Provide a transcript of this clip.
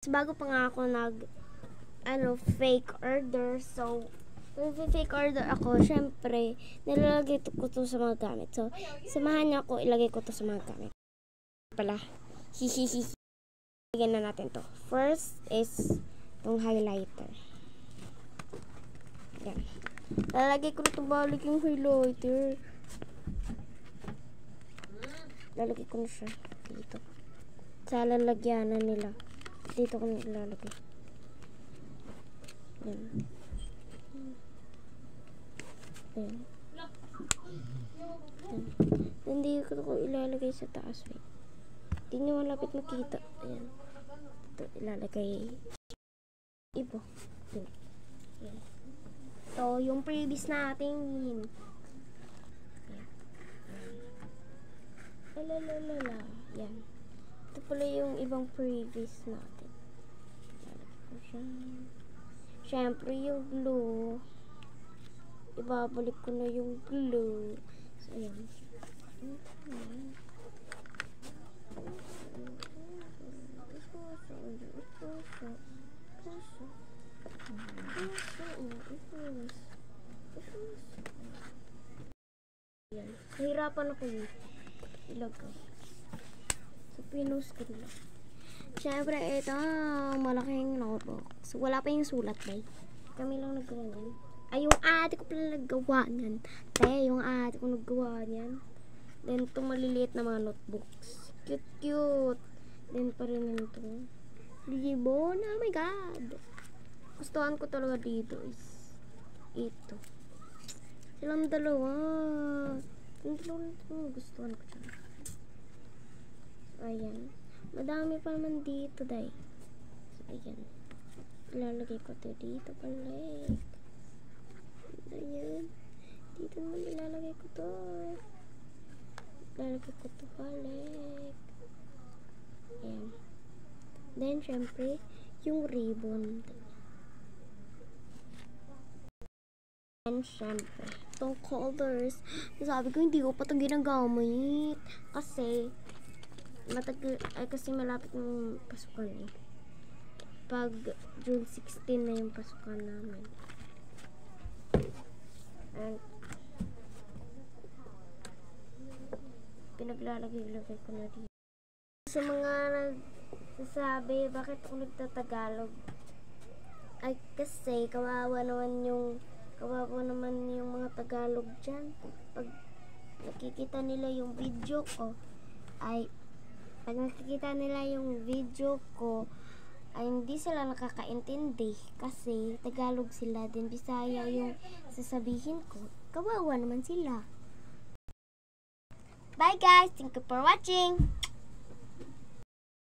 bago pa nga ako fake order. So, fake order ako, syempre, nilalagay ko to sa mga gamit. So, samahan niyo ako, ilagay ko to sa mga gamit. Pala, hihihi. Lagyan na natin to. First is itong highlighter. Yan. Lalagay ko na balik yung highlighter. Lalagay ko na siya dito. Sa lalagyanan nila. Dito ko na ilalagay. Yan. Yan. Hindi ko ilalagay sa taas. Wait. Hindi nyo malapit makita. Ayan. Ito ilalagay. Ibo. Yan. Ito yung previous natin. Lalalala. Yan. Ito pala yung ibang previous natin. Siyempre yung glue. Ibabalik ko na yung glue. So, ayan. Ayan. Nahirapan ako yun. Ilagay. So, pinost ko nila. Siyempre, ito, malaking notebook. So, wala pa yung sulat, bay. Kami lang naggawa niyan. Ay, yung ate ko pala naggawa niyan. Yung ate ko naggawa niyan. Then, itong maliliit na mga notebooks. Cute. Then, pa rin yun ito. Ribbon. Oh my God. Gustuhan ko talaga dito is ito. Silang dalawa. Yung dalawa gustuhan ko siya. Ayan. Madami pa naman dito, day. So, ayan. Ilalagay ko ito dito balik. Ayan. Dito naman ilalagay ko to. Ilalagay ko to balik. Ayan. Then, syempre, yung ribbon. And syempre, itong colors. Sabi ko, hindi ko pa ito ginagamit. Kasi, kasi malapit ng pasukan eh. Pag June 16 na yung pasukan namin. And pinaglalagay ko na dito. Sa mga nagsasabi, bakit ako nagtatagalog? Ay, kasi kawawa naman yung mga Tagalog dyan. Pag nakikita nila yung video ko, ay hindi sila nakakaintindi kasi Tagalog sila, din Bisaya yung sasabihin ko. Kawawa naman sila. Bye guys! Thank you for watching!